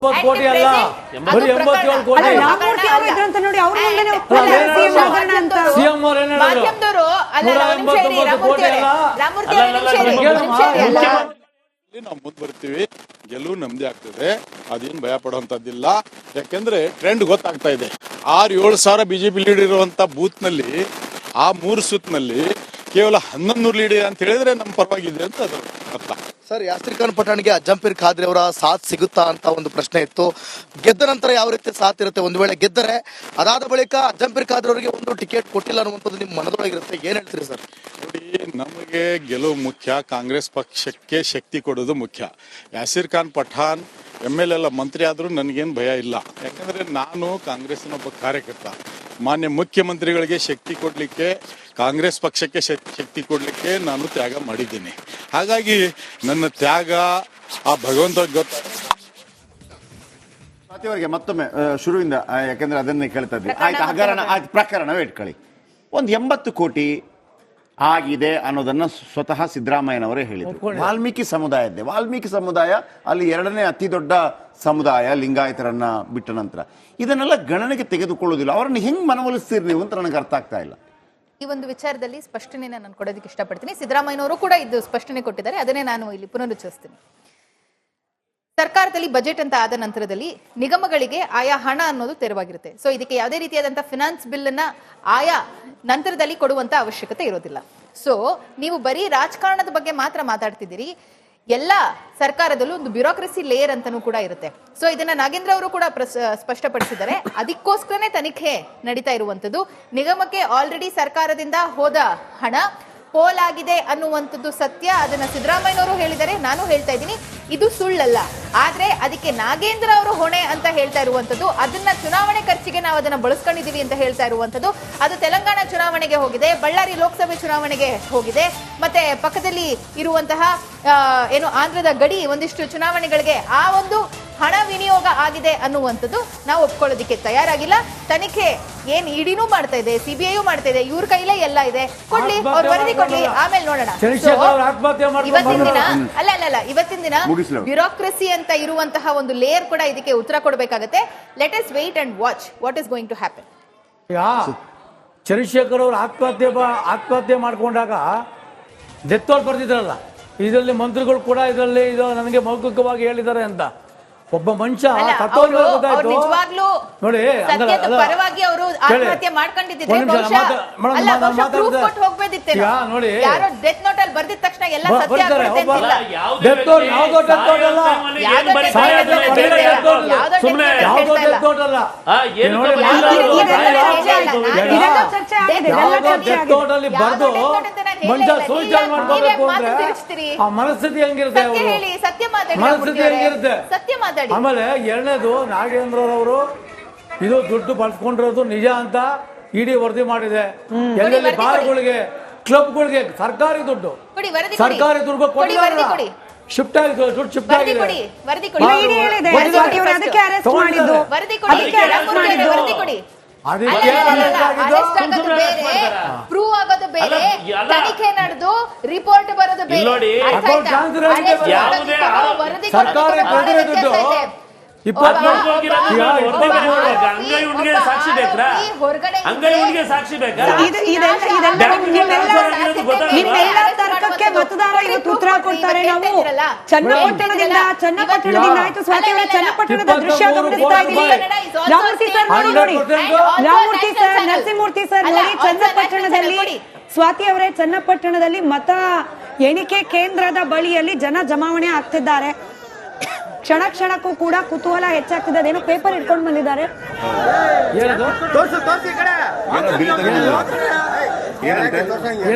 ಕೋಟಿ ಅಲ್ಲ, ಬರೀ 87 ಕೋಟಿ. ಸಿಎಂ ಅವರು ಏನ್ ಹೇಳಿದ್ರು? 189 ಕೋಟಿ ಅಲ್ಲ. ನಾವು ಮುಂದೆ ಬರ್ತೀವಿ, ಗೆಲುವು ನಮ್ದೇ ಆಗ್ತದೆ, ಅದೇನು ಭಯ ಪಡುವಂತದ್ದಿಲ್ಲ. ಯಾಕೆಂದ್ರೆ ಟ್ರೆಂಡ್ ಗೊತ್ತಾಗ್ತಾ ಇದೆ. 6-7 ಸಾವಿರ ಬಿಜೆಪಿ ಲೀಡ್ ಇರುವಂತ ಬೂತ್ ನಲ್ಲಿ ಆ 3 ಸುತ್ನಲ್ಲಿ ಕೇವಲ 1100 ಲೀಡ್ ಅಂತ ಹೇಳಿದ್ರೆ ನಮ್ಮ ಪರವಾಗಿದೆ ಅಂತ ಅದು ಅರ್ಥ. ಸರ್, ಯಾಸಿರ್ ಖಾನ್ ಪಠಾಣ್ಗೆ ಅಜ್ಜಂಪೀರ್ ಖಾದ್ರಿ ಅವರ ಸಾಥ್ ಸಿಗುತ್ತಾ ಅಂತ ಒಂದು ಪ್ರಶ್ನೆ ಇತ್ತು. ಗೆದ್ದ ನಂತರ ಯಾವ ರೀತಿ ಸಾಥ್ ಇರುತ್ತೆ? ಒಂದು ವೇಳೆ ಗೆದ್ದರೆ ಅದಾದ ಬಳಿಕ ಅಜ್ಜಂಪೀರ್ ಖಾದ್ರಿ ಅವರಿಗೆ ಒಂದು ಟಿಕೆಟ್ ಕೊಟ್ಟಿಲ್ಲ ಅನ್ನುವಂಥದ್ದು ನಿಮ್ಮ ಮನದೊಳಗಿರುತ್ತೆ, ಏನ್ ಹೇಳ್ತೀರಿ ಸರ್? ನೋಡಿ, ನಮಗೆ ಗೆಲುವು ಮುಖ್ಯ, ಕಾಂಗ್ರೆಸ್ ಪಕ್ಷಕ್ಕೆ ಶಕ್ತಿ ಕೊಡೋದು ಮುಖ್ಯ. ಯಾಸಿರ್ ಖಾನ್ ಪಠಾಣ್ MLA ಎಲ್ಲ ಮಂತ್ರಿ ಆದ್ರೂ ನನಗೇನು ಭಯ ಇಲ್ಲ. ಯಾಕಂದ್ರೆ ನಾನು ಕಾಂಗ್ರೆಸ್ನ ಒಬ್ಬ ಕಾರ್ಯಕರ್ತ. ಮಾನ್ಯ ಮುಖ್ಯಮಂತ್ರಿಗಳಿಗೆ ಶಕ್ತಿ ಕೊಡ್ಲಿಕ್ಕೆ, ಕಾಂಗ್ರೆಸ್ ಪಕ್ಷಕ್ಕೆ ಶಕ್ತಿ ಕೊಡ್ಲಿಕ್ಕೆ ನಾನು ತ್ಯಾಗ ಮಾಡಿದ್ದೀನಿ. ಹಾಗಾಗಿ ನನ್ನ ತ್ಯಾಗ ಆ ಭಗವಂತ ಗೊತ್ತ. ಅವರಿಗೆ ಮತ್ತೊಮ್ಮೆ ಶುರುವಿಂದ, ಯಾಕಂದ್ರೆ ಅದನ್ನೇ ಕೇಳ್ತಾ ಇದ್ವಿ. ಆಯ್ತು, ಹಗರಣ ಆಯ್ತು, ಪ್ರಕರಣವೇ ಇಟ್ಕೊಳ್ಳಿ. ಒಂದು 80 ಕೋಟಿ ಆಗಿದೆ ಅನ್ನೋದನ್ನ ಸ್ವತಃ ಸಿದ್ದರಾಮಯ್ಯನವರೇ ಹೇಳಿದ್ರು. ವಾಲ್ಮೀಕಿ ಸಮುದಾಯ ಅಲ್ಲಿ 2ನೇ ಅತಿ ದೊಡ್ಡ ಸಮುದಾಯ ಲಿಂಗಾಯತರನ್ನ ಬಿಟ್ಟ ನಂತರ ಇದನ್ನೆಲ್ಲ ಗಣನೆಗೆ ತೆಗೆದುಕೊಳ್ಳೋದಿಲ್ಲ. ಅವರನ್ನು ಹೆಂಗ್ ಮನವೊಲಿಸ್ತೀರಿ ನೀವು ಅಂತ ನನಗೆ ಅರ್ಥ ಆಗ್ತಾ ಇಲ್ಲ. ಈ ಒಂದು ವಿಚಾರದಲ್ಲಿ ಸ್ಪಷ್ಟನೆನ ನಾನು ಕೊಡೋದಕ್ಕೆ ಇಷ್ಟಪಡ್ತೀನಿ. ಸಿದ್ದರಾಮಯ್ಯನವರು ಕೂಡ ಇದು ಸ್ಪಷ್ಟನೆ ಕೊಟ್ಟಿದ್ದಾರೆ, ಅದನ್ನೇ ನಾನು ಇಲ್ಲಿ ಪುನರುಚ್ಚರಿಸ್ತೀನಿ. ಸರ್ಕಾರದಲ್ಲಿ ಬಜೆಟ್ ಅಂತ ಆದ ನಂತರದಲ್ಲಿ ನಿಗಮಗಳಿಗೆ ಆಯಾ ಹಣ ಅನ್ನೋದು ತೆರವಾಗಿರುತ್ತೆ. ಸೊ ಇದಕ್ಕೆ ಯಾವುದೇ ರೀತಿಯಾದಂತಹ ಫಿನಾನ್ಸ್ ಬಿಲ್ ಅನ್ನ ಆಯಾ ನಂತರದಲ್ಲಿ ಕೊಡುವಂತ ಅವಶ್ಯಕತೆ ಇರೋದಿಲ್ಲ. ಸೊ ನೀವು ಬರೀ ರಾಜಕಾರಣದ ಬಗ್ಗೆ ಮಾತ್ರ ಮಾತಾಡ್ತಿದ್ದೀರಿ. ಎಲ್ಲ ಸರ್ಕಾರದಲ್ಲೂ ಒಂದು ಬ್ಯೂರೋಕ್ರಸಿ ಲೇಯರ್ ಅಂತಾನೂ ಕೂಡ ಇರುತ್ತೆ. ಸೊ ಇದನ್ನ ನಾಗೇಂದ್ರ ಅವರು ಕೂಡ ಸ್ಪಷ್ಟಪಡಿಸಿದ್ದಾರೆ. ಅದಕ್ಕೋಸ್ಕರನೇ ತನಿಖೆ ನಡೀತಾ ಇರುವಂತದ್ದು. ನಿಗಮಕ್ಕೆ ಆಲ್ರೆಡಿ ಸರ್ಕಾರದಿಂದ ಹೋದ ಹಣ ಪೋಲ್ ಆಗಿದೆ ಅನ್ನುವಂಥದ್ದು ಸತ್ಯ. ಅದನ್ನ ಸಿದ್ದರಾಮಯ್ಯನವರು ಹೇಳಿದ್ದಾರೆ, ನಾನು ಹೇಳ್ತಾ ಇದ್ದೀನಿ, ಇದು ಸುಳ್ಳಲ್ಲ. ಆದ್ರೆ ಅದಕ್ಕೆ ನಾಗೇಂದ್ರ ಅವರು ಹೊಣೆ ಅಂತ ಹೇಳ್ತಾ ಇರುವಂತದ್ದು. ಅದನ್ನ ಚುನಾವಣೆ ಖರ್ಚಿಗೆ ನಾವು ಅದನ್ನ ಬಳಸ್ಕೊಂಡಿದೀವಿ ಅಂತ ಹೇಳ್ತಾ ಇರುವಂತದ್ದು. ಅದು ತೆಲಂಗಾಣ ಚುನಾವಣೆಗೆ ಹೋಗಿದೆ, ಬಳ್ಳಾರಿ ಲೋಕಸಭೆ ಚುನಾವಣೆಗೆ ಹೋಗಿದೆ, ಮತ್ತೆ ಪಕ್ಕದಲ್ಲಿ ಇರುವಂತಹ ಏನು ಆಂಧ್ರದ ಗಡಿ ಒಂದಿಷ್ಟು ಚುನಾವಣೆಗಳಿಗೆ ಆ ಒಂದು ಹಣ ವಿನಿಯೋಗ ಆಗಿದೆ ಅನ್ನುವಂಥದ್ದು ನಾವು ಒಪ್ಕೊಳ್ಳೋದಿಕ್ಕೆ ತಯಾರಾಗಿಲ್ಲ. ತನಿಖೆ ಏನ್ ಇಡಿನೂ ಮಾಡ್ತಾ ಇದೆ, CBI ಮಾಡ್ತಾ ಇದೆ, ಇವ್ರ ಕೈಲೇ ಎಲ್ಲ ಇದೆ. ಕೊಡ್ಲಿ, ಅವ್ರ ವರದಿ ಕೊಡ್ಲಿ, ಆಮೇಲೆ ನೋಡೋಣ. ಇವತ್ತಿನ ದಿನ ಬ್ಯೂರೋಕ್ರಸಿ ಅಂತ ಇರುವಂತಹ ಒಂದು ಲೇಯರ್ ಕೂಡ ಇದಕ್ಕೆ ಉತ್ತರ ಕೊಡಬೇಕಾಗತ್ತೆ. Let us wait and watch what is going to happen. Chandrashekhar ಅವರು ಆತ್ಮಹತ್ಯೆ ಮಾಡ್ಕೊಂಡಾಗ ಡೆತ್ ವಾರ್ಡ್ ಬರ್ತಿದ್ರಲ್ಲ, ಇದರಲ್ಲಿ ಮಂತ್ರಿಗಳು ಕೂಡ ಇದರಲ್ಲಿ ಇದು ನನಗೆ ಮೌಖಿಕವಾಗಿ ಹೇಳಿದ್ದಾರೆ ಅಂತ. ಒಬ್ಬ ಮನುಷ್ಯ ನಿಜವಾಗ್ಲೂ ನೋಡಿ ಪರವಾಗಿ ಅವರು ಆತ್ಮಹತ್ಯೆ ಮಾಡ್ಕೊಂಡಿದ್ದಿದ್ರೆ ನೋಡಿ, ಯಾರೋ ಡೆತ್ ನೋಟ್ ಅಲ್ಲಿ ಬರ್ದಿದ ತಕ್ಷಣ ಎಲ್ಲ ಸತ್ಯ ಬರ್ದು ಮನುಷ್ಯ ಸೂಸೈಡ್ ಮಾಡ್ಕೋಬೇಕು ಅಂದ್ರೆ ಆ ಮನಸ್ಥಿತಿ ಹೆಂಗಿರುತ್ತೆ, ಮನಸ್ಥಿತಿ ಹೆಂಗಿರುತ್ತೆ. ಆಮೇಲೆ 2ನೇದು, ನಾಗೇಂದ್ರ ಅವರು ಇದು ದುಡ್ಡು ಬಳಸ್ಕೊಂಡಿರೋದು ನಿಜ ಅಂತ ಇಡಿ ವರದಿ ಮಾಡಿದೆ. ಎಲ್ಲೆಲ್ಲಿ ಬಾರ್ಗಳಿಗೆ, ಕ್ಲಬ್ಗಳಿಗೆ ಸರ್ಕಾರಿ ದುಡ್ಡು ಕೊಟ್ಟಿಲ್ಲ, ಶಿಫ್ಟ್ ಆಗಿದೆ, ದುಡ್ಡು ಶಿಫ್ಟ್ ಆಗಿದೆ. ಪ್ರೂವ್ ಆಗೋದು ಬೇರೆ, ತನಿಖೆ ನಡೆದು ರಿಪೋರ್ಟ್ ಬರೋದು ಬೇರೆ. ಸರ್ಕಾರಿ ದುಡ್ಡು ಸಾಕ್ಷಿ ಬೇಕಾ? ಸಾಕ್ಷಿ ಬೇಕಾ? ನಿಮ್ಮೆಲ್ಲ ತರ್ಕಕ್ಕೆ ಮತದಾರ ಇವತ್ತು ಉತ್ತರ ಕೊಡ್ತಾರೆ. ನಾವು ಚನ್ನಪಟ್ಟಣದಿಂದ ಆಯ್ತು, ಸ್ವಾತಿ ಅವರ ಚನ್ನಪಟ್ಟಣದ ದೃಶ್ಯ ಗಮನಿಸ್ತಾ ಇದ್ದೀವಿ. ರಾಮಮೂರ್ತಿ ಸರ್ ನೋಡಿ, ರಾಮಮೂರ್ತಿ ಸರ್, ನರಸಿಂಹಮೂರ್ತಿ ಸರ್ ನೋಡಿ, ಚನ್ನಪಟ್ಟಣದಲ್ಲಿ ಸ್ವಾತಿ ಅವರೇ, ಚನ್ನಪಟ್ಟಣದಲ್ಲಿ ಮತ ಎಣಿಕೆ ಕೇಂದ್ರದ ಬಳಿಯಲ್ಲಿ ಜನ ಜಮಾವಣೆ ಆಗ್ತಿದ್ದಾರೆ. ಕ್ಷಣ ಕ್ಷಣಕ್ಕೂ ಕೂಡ ಕುತೂಹಲ ಹೆಚ್ಚಾಗ್ತಿದೆ. ಅದೇನೋ ಪೇಪರ್ ಇಟ್ಕೊಂಡು ಬಂದಿದ್ದಾರೆ.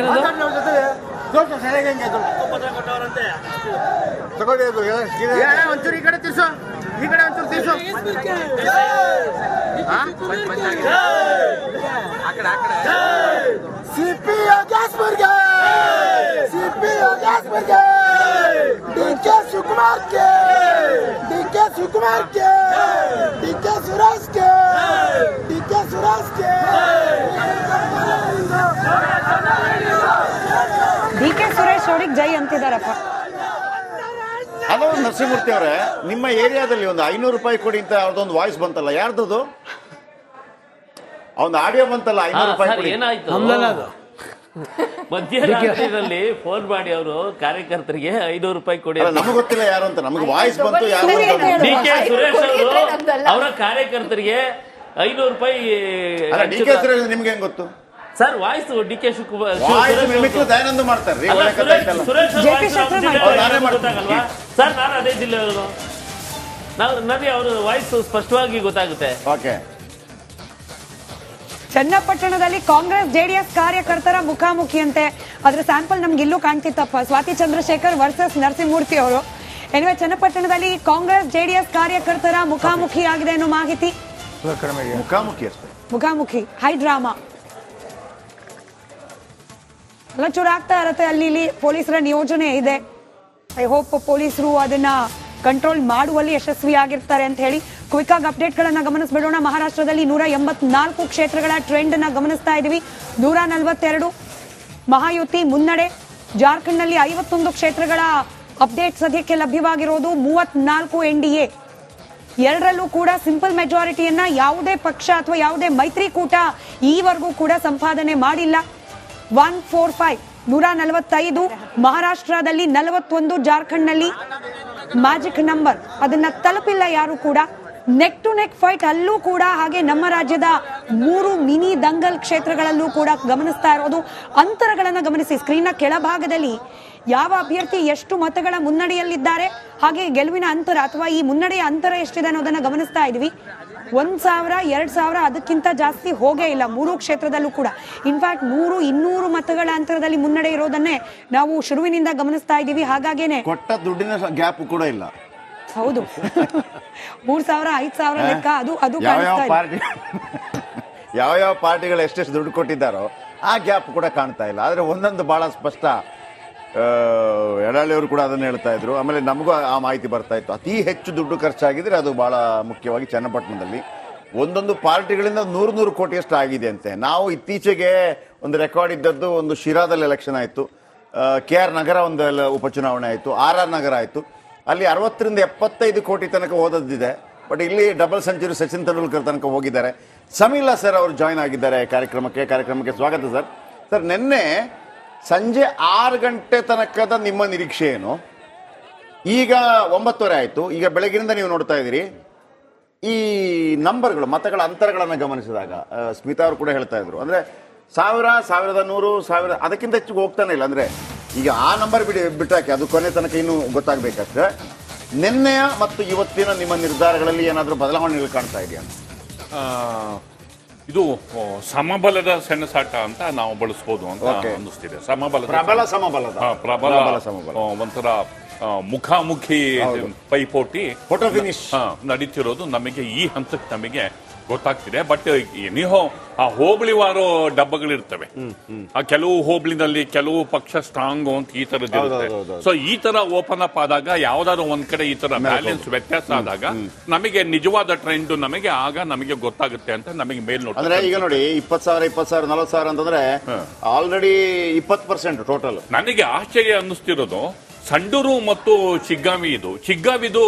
ಒಂಚೂರು ಈ ಕಡೆ ತಿರ್ಸು, ಈ ಕಡೆ ಒಂಚೂರು ತಿರ್ಸು. ಸಿಪಿಒ ಗ್ಯಾಸ್ಬರ್ಗೆ, ಸಿಪಿಒ ಗ್ಯಾಸ್ಬರ್ಗೆ, ಡಿಕೆ ಶಿವಕುಮಾರ್ಗೆ, ಡಿಕೆ ಶಿವಕುಮಾರ್ಗೆ, ಡಿಕೆ ಸುರೇಶ್ಗೆ, ಡಿಕೆ ಸುರೇಶ್ಗೆ, ಡಿಕೆ ಸುರೇಶ್ ಅವ್ರಿಗೆ ಜೈ ಅಂತಿದಾರಪ್ಪ. ಅದು ನರಸಿಂಹಮೂರ್ತಿ ಅವರೇ, ನಿಮ್ಮ ಏರಿಯಾದಲ್ಲಿ ಒಂದು 500 ರೂಪಾಯಿ ಕೊಡಿ ಅಂತ ಅವ್ರದ್ದೊಂದು ವಾಯ್ಸ್ ಬಂತಲ್ಲ, ಯಾರ್ದದು? ಒಂದು ಆಡಿಯೋ ಬಂತಲ್ಲ, 500 ರೂಪಾಯಿ ಕೊಡಿ. ಏನಾಯ್ತು ನಮ್ದಲ್ಲ ಅದು. ಮಧ್ಯರಾತ್ರಿಯಲ್ಲಿ ಫೋನ್ ಮಾಡಿ ಅವರು ಕಾರ್ಯಕರ್ತರಿಗೆ 500 ರೂಪಾಯಿ ಕೊಡಿ. ನಮಗೆ ಗೊತ್ತಿಲ್ಲ ಯಾರು ಅಂತ, ನಮಗೆ ವಾಯ್ಸ್ ಬಂತು ಯಾರು ಅಂತ. ಡಿ ಕೆ ಸುರೇಶ್ ಅವರು ಅವರ ಕಾರ್ಯಕರ್ತರಿಗೆ 500 ರೂಪಾಯಿ. ಡಿ ಕೆ ಸುರೇಶ್ ನಿಮ್ಗೆ ಹೆಂಗ್ ಗೊತ್ತು sir? Voice D K Shivakumar Dayananda ಮಾಡ್ತಾರೆ ಸುರೇಶ್ ಗೊತ್ತಾಗಲ್ವಾ ಸರ್? ನಾನು ಅದೇ ಜಿಲ್ಲೆಯವರು, ನನಗೆ ಅವರು ವಾಯ್ಸ್ ಸ್ಪಷ್ಟವಾಗಿ ಗೊತ್ತಾಗುತ್ತೆ. ಓಕೆ. ಚನ್ನಪಟ್ಟಣದಲ್ಲಿ ಕಾಂಗ್ರೆಸ್ ಜೆಡಿಎಸ್ ಕಾರ್ಯಕರ್ತರ ಮುಖಾಮುಖಿಯಂತೆ. ಅದರ ಸ್ಯಾಂಪಲ್ ನಮ್ಗೆ ಇಲ್ಲೂ ಕಾಣ್ತಿತ್ತಪ್ಪ. ಸ್ವಾತಿ ಚಂದ್ರಶೇಖರ್ ವರ್ಸಸ್ ನರಸಿಂಹಮೂರ್ತಿ ಅವರು. ಎನಿವೆ, ಚನ್ನಪಟ್ಟಣದಲ್ಲಿ ಕಾಂಗ್ರೆಸ್ ಜೆಡಿಎಸ್ ಕಾರ್ಯಕರ್ತರ ಮುಖಾಮುಖಿ ಆಗಿದೆ ಅನ್ನೋ ಮಾಹಿತಿ. ಮುಖಾಮುಖಿ ಹೈ ಡ್ರಾಮಾ ಎಲ್ಲ ಚೂರಾಗ್ತಾ ಇರತ್ತೆ. ಅಲ್ಲಿ ಇಲ್ಲಿ ಪೊಲೀಸರ ನಿಯೋಜನೆ ಇದೆ. ಐ ಹೋಪ್ ಪೊಲೀಸರು ಅದನ್ನ ಕಂಟ್ರೋಲ್ ಮಾಡುವಲ್ಲಿ ಯಶಸ್ವಿಯಾಗಿರ್ತಾರೆ ಅಂತ ಹೇಳಿ ಕ್ವಿಕ್ ಆಗಿ ಅಪ್ಡೇಟ್ ಗಳನ್ನ ಗಮನಿಸಬೇಡೋಣ. ಮಹಾರಾಷ್ಟ್ರದಲ್ಲಿ 184 ಕ್ಷೇತ್ರಗಳ ಟ್ರೆಂಡ್ ಅನ್ನ ಗಮನಿಸ್ತಾ ಇದೀವಿ. 142 ಮಹಾಯುತಿ ಮುನ್ನಡೆ. ಜಾರ್ಖಂಡ್ ನಲ್ಲಿ 51 ಕ್ಷೇತ್ರಗಳ ಅಪ್ಡೇಟ್ ಸದ್ಯಕ್ಕೆ ಲಭ್ಯವಾಗಿರೋದು. 34 NDA. ಎರಡರಲ್ಲೂ ಕೂಡ ಸಿಂಪಲ್ ಮೆಜಾರಿಟಿಯನ್ನ ಯಾವುದೇ ಪಕ್ಷ ಅಥವಾ ಯಾವುದೇ ಮೈತ್ರಿಕೂಟ ಈವರೆಗೂ ಕೂಡ ಸಂಪಾದನೆ ಮಾಡಿಲ್ಲ. 145 145 ಮಹಾರಾಷ್ಟ್ರದಲ್ಲಿ 41, ಜಾರ್ಖಂಡ್ ನಲ್ಲಿ ಮ್ಯಾಜಿಕ್ ನಂಬರ್, ಅದನ್ನ ತಲುಪಿಲ್ಲ ಯಾರು ಕೂಡ. ನೆಕ್ ಟು ನೆಕ್ ಫೈಟ್ ಅಲ್ಲೂ ಕೂಡ ಹಾಗೆ ನಮ್ಮ ರಾಜ್ಯದ 3 ಮಿನಿ ದಂಗಲ್ ಕ್ಷೇತ್ರಗಳಲ್ಲೂ ಕೂಡ ಗಮನಿಸ್ತಾ ಇರೋದು. ಅಂತರಗಳನ್ನ ಗಮನಿಸಿ. ಸ್ಕ್ರೀನ್ನ ಕೆಳಭಾಗದಲ್ಲಿ ಯಾವ ಅಭ್ಯರ್ಥಿ ಎಷ್ಟು ಮತಗಳ ಮುನ್ನಡೆಯಲ್ಲಿದ್ದಾರೆ, ಹಾಗೆ ಗೆಲುವಿನ ಅಂತರ ಅಥವಾ ಈ ಮುನ್ನಡೆಯ ಅಂತರ ಎಷ್ಟಿದೆ ಅನ್ನೋದನ್ನ ಗಮನಿಸ್ತಾ ಇದೀವಿ. 1000, 2000 ಅದಕ್ಕಿಂತ ಜಾಸ್ತಿ ಹೋಗೇ ಇಲ್ಲ 3 ಕ್ಷೇತ್ರದಲ್ಲೂ ಕೂಡ. ಇನ್ಫ್ಯಾಕ್ಟ್ 100, 200 ಮತಗಳ ಅಂತರದಲ್ಲಿ ಮುನ್ನಡೆ ಇರೋದನ್ನೇ ನಾವು ಶುರುವಿನಿಂದ ಗಮನಿಸ್ತಾ ಇದ್ದೀವಿ. ಹಾಗಾಗೇನೆ ಕೊಟ್ಟ ದುಡ್ಡಿನ ಗ್ಯಾಪ್ ಕೂಡ ಇಲ್ಲ. ಹೌದು. 3000, 5000 ಲೆಕ್ಕ ಅದು ಯಾವ ಪಾರ್ಟಿಗಳು ಎಷ್ಟೆಷ್ಟು ದುಡ್ಡು ಕೊಟ್ಟಿದ್ದಾರೋ ಆ ಗ್ಯಾಪ್ ಕೂಡ ಕಾಣ್ತಾ ಇಲ್ಲ. ಆದ್ರೆ ಒಂದೊಂದು ಬಹಳ ಸ್ಪಷ್ಟ. ಯಡಾಳಿಯವರು ಕೂಡ ಅದನ್ನ ಹೇಳ್ತಾ ಇದ್ರು. ಆಮೇಲೆ ನಮಗೂ ಆ ಮಾಹಿತಿ ಬರ್ತಾ ಇತ್ತು. ಅತಿ ಹೆಚ್ಚು ದುಡ್ಡು ಖರ್ಚಾಗಿದ್ರೆ ಅದು ಬಹಳ ಮುಖ್ಯವಾಗಿ ಚನ್ನಪಟ್ಟಣದಲ್ಲಿ ಒಂದೊಂದು ಪಾರ್ಟಿಗಳಿಂದ 100 ಕೋಟಿಯಷ್ಟು ಆಗಿದೆ ಅಂತೆ. ನಾವು ಇತ್ತೀಚೆಗೆ ಒಂದು ರೆಕಾರ್ಡ್ ಇದ್ದದ್ದು, ಒಂದು ಶಿರಾದಲ್ಲಿ ಎಲೆಕ್ಷನ್ ಆಯಿತು, KR ನಗರ ಒಂದು ಉಪಚುನಾವಣೆ ಆಯಿತು, RR ನಗರ ಆಯಿತು. ಅಲ್ಲಿ 60 ರಿಂದ 75 ಕೋಟಿ ತನಕ ಹೋದದ್ದಿದೆ. ಬಟ್ ಇಲ್ಲಿ ಡಬಲ್ ಸೆಂಚುರಿ ಸಚಿನ್ ತೆಂಡೂಲ್ಕರ್ ತನಕ ಹೋಗಿದ್ದಾರೆ. ಸಮೀಲಾ ಸರ್ ಅವರು ಜಾಯ್ನ್ ಆಗಿದ್ದಾರೆ ಕಾರ್ಯಕ್ರಮಕ್ಕೆ ಸ್ವಾಗತ ಸರ್. ಸರ್, ನಿನ್ನೆ ಸಂಜೆ 6 ಗಂಟೆ ತನಕದ ನಿಮ್ಮ ನಿರೀಕ್ಷೆ ಏನು? ಈಗ 9:30 ಆಯಿತು. ಈಗ ಬೆಳಗಿನಿಂದ ನೀವು ನೋಡ್ತಾ ಇದ್ದೀರಿ. ಈ ನಂಬರ್ಗಳು, ಮತಗಳ ಅಂತರಗಳನ್ನು ಗಮನಿಸಿದಾಗ ಸ್ಮಿತಾ ಅವರು ಕೂಡ ಹೇಳ್ತಾ ಇದ್ರು, ಅಂದ್ರೆ 1000, 1100, 1000 ಅದಕ್ಕಿಂತ ಹೆಚ್ಚಿಗೆ ಹೋಗ್ತಾನೆ ಇಲ್ಲ. ಅಂದ್ರೆ ಈಗ ಆ ನಂಬರ್ ಬಿಟ್ಟಾಕಿ ಅದು ಕೊನೆ ತನಕ ಇನ್ನೂ ಗೊತ್ತಾಗಬೇಕಷ್ಟೇ. ನಿನ್ನೆಯ ಮತ್ತು ಇವತ್ತಿನ ನಿಮ್ಮ ನಿರ್ಧಾರಗಳಲ್ಲಿ ಏನಾದರೂ ಬದಲಾವಣೆಗಳು ಕಾಣ್ತಾ ಇದೆಯಾ? ಇದು ಸಮಬಲದ ಸೆಣಸಾಟ ಅಂತ ನಾವು ಬಳಸಬಹುದು ಅಂತ ಅನ್ನಿಸ್ತಿದೆ. ಪ್ರಬಲ ಒಂಥರ ಮುಖಾಮುಖಿ ಪೈಪೋಟಿ ಫೋಟೋ ಫಿನಿಶ್ ನಡೀತಿರೋದು ನಮಗೆ ಈ ಹಂತಕ್ಕೆ ನಮಗೆ ಗೊತ್ತಾಗ್ತಿದೆ. ಬಟ್ ಎನಿಹೋ ಆ ಹೋಬಳಿವಾರು ಡಬ್ಬಗಳಿರ್ತವೆ. ಆ ಕೆಲವು ಹೋಬಳಿನಲ್ಲಿ ಕೆಲವು ಪಕ್ಷ ಸ್ಟ್ರಾಂಗ್ ಅಂತ ಈ ತರದ್ದು ಇರುತ್ತೆ. ಸೊ ಈ ತರ ಓಪನ್ ಅಪ್ ಆದಾಗ ಯಾವ್ದಾದ್ರು ಒಂದ್ ಕಡೆ ಈ ತರ ಬ್ಯಾಲೆನ್ಸ್ ವ್ಯತ್ಯಾಸ ಆದಾಗ ನಮಗೆ ನಿಜವಾದ ಟ್ರೆಂಡ್ ನಮಗೆ ಗೊತ್ತಾಗುತ್ತೆ ಅಂತ ನಮಗೆ ಮೇಲ್ನೋಟ. ಅಂದ್ರೆ ಈಗ ನೋಡಿ 20,000, 40,000 ಅಂತಂದ್ರೆ ಆಲ್ರೆಡಿ 20% ಟೋಟಲ್. ನನಗೆ ಆಶ್ಚರ್ಯ ಅನ್ನಿಸ್ತಿರೋದು ಸಂಡೂರು ಮತ್ತು ಚಿಗ್ಗಾವಿದು